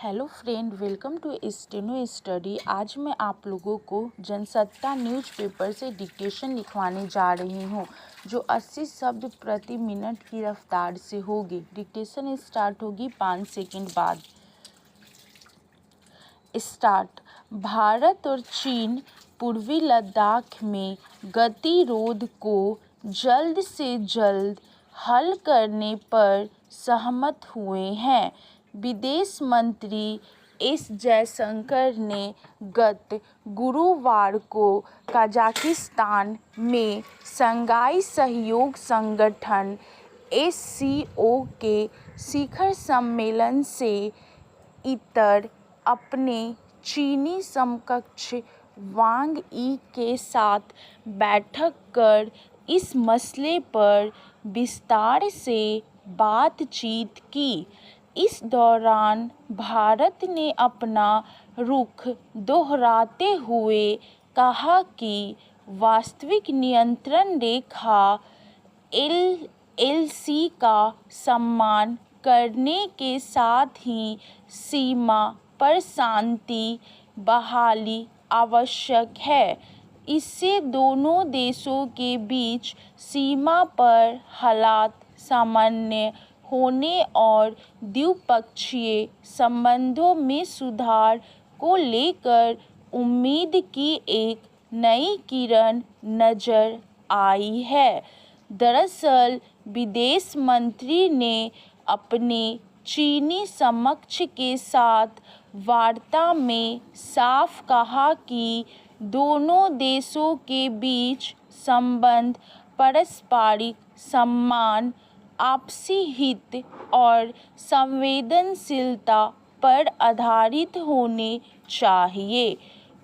Hello friend, welcome to steno study. आज मैं आप लोगों को जनसत्ता न्यूज़पेपर से डिक्टेशन लिखवाने जा रही हूँ, जो 80 शब्द प्रति मिनट की रफ्तार से होगी। डिक्टेशन स्टार्ट होगी 5 सेकंड बाद। स्टार्ट। भारत और चीन पूर्वी लद्दाख में गतिरोध को जल्द से जल्द हल करने पर सहमत हुए हैं। विदेश मंत्री एस जयशंकर ने गत गुरुवार को कजाकिस्तान में शंघाई सहयोग संगठन (SCO) के शिखर सम्मेलन से इतर अपने चीनी समकक्ष वांग यी के साथ बैठक कर इस मसले पर विस्तार से बातचीत की। इस दौरान भारत ने अपना रुख दोहराते हुए कहा कि वास्तविक नियंत्रण रेखा LLC का सम्मान करने के साथ ही सीमा पर शांति बहाली आवश्यक है। इससे दोनों देशों के बीच सीमा पर हालात सामान्य होने और द्विपक्षीय संबंधों में सुधार को लेकर उम्मीद की एक नई किरण नजर आई है। दरअसल विदेश मंत्री ने अपने चीनी समकक्ष के साथ वार्ता में साफ कहा कि दोनों देशों के बीच संबंध पारस्परिक सम्मान, आपसी हित और संवेदनशीलता पर आधारित होने चाहिए।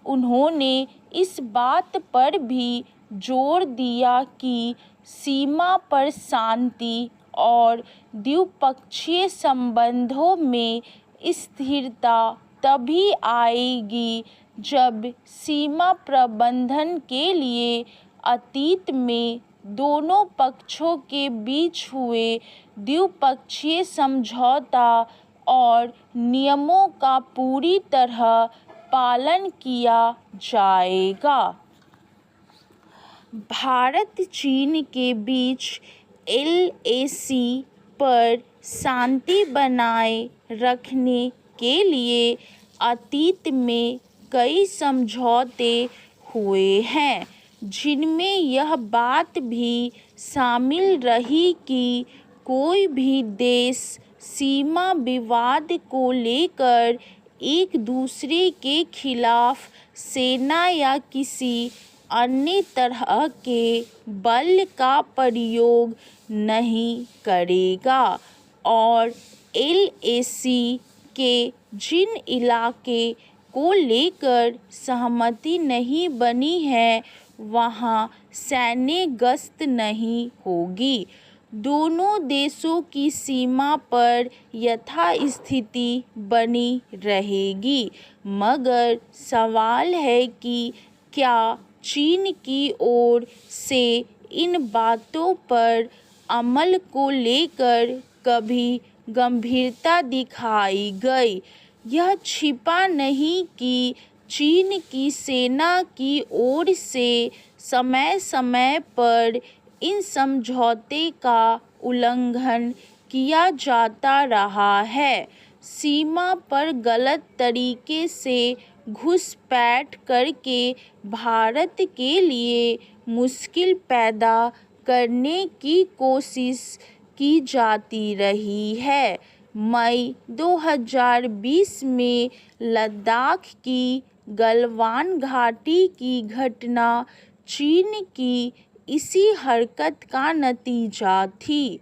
उन्होंने इस बात पर भी जोर दिया कि सीमा पर शांति और द्विपक्षीय संबंधों में स्थिरता तभी आएगी जब सीमा प्रबंधन के लिए अतीत में दोनों पक्षों के बीच हुए द्विपक्षीय समझौता और नियमों का पूरी तरह पालन किया जाएगा। भारत चीन के बीच LAC पर शांति बनाए रखने के लिए अतीत में कई समझौते हुए हैं, जिनमें यह बात भी शामिल रही कि कोई भी देश सीमा विवाद को लेकर एक दूसरे के खिलाफ सेना या किसी अन्य तरह के बल का प्रयोग नहीं करेगा और LAC के जिन इलाके को लेकर सहमति नहीं बनी है वहां सैन्य गश्त नहीं होगी। दोनों देशों की सीमा पर यथास्थिति बनी रहेगी, मगर सवाल है कि क्या चीन की ओर से इन बातों पर अमल को लेकर कभी गंभीरता दिखाई गई। यह छिपा नहीं कि चीन की सेना की ओर से समय समय पर इन समझौते का उल्लंघन किया जाता रहा है। सीमा पर गलत तरीके से घुसपैठ करके भारत के लिए मुश्किल पैदा करने की कोशिश की जाती रही है। मई 2020 में लद्दाख की गलवान घाटी की घटना चीन की इसी हरकत का नतीजा थी,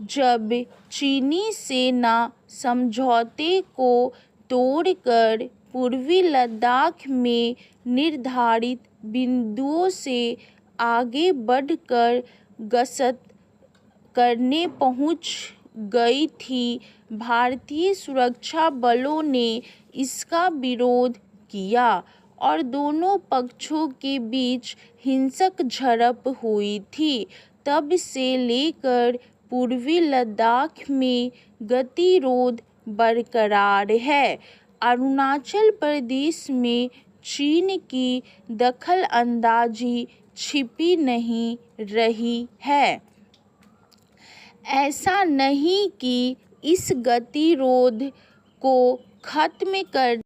जब चीनी सेना समझौते को तोड़कर पूर्वी लद्दाख में निर्धारित बिंदुओं से आगे बढ़कर गश्त करने पहुंच गई थी। भारतीय सुरक्षा बलों ने इसका विरोध किया और दोनों पक्षों के बीच हिंसक झड़प हुई थी। तब से लेकर पूर्वी लद्दाख में गतिरोध बरकरार है। अरुणाचल प्रदेश में चीन की दखल-अंदाजी छिपी नहीं रही है। ऐसा नहीं कि इस गतिरोध को खत्म कर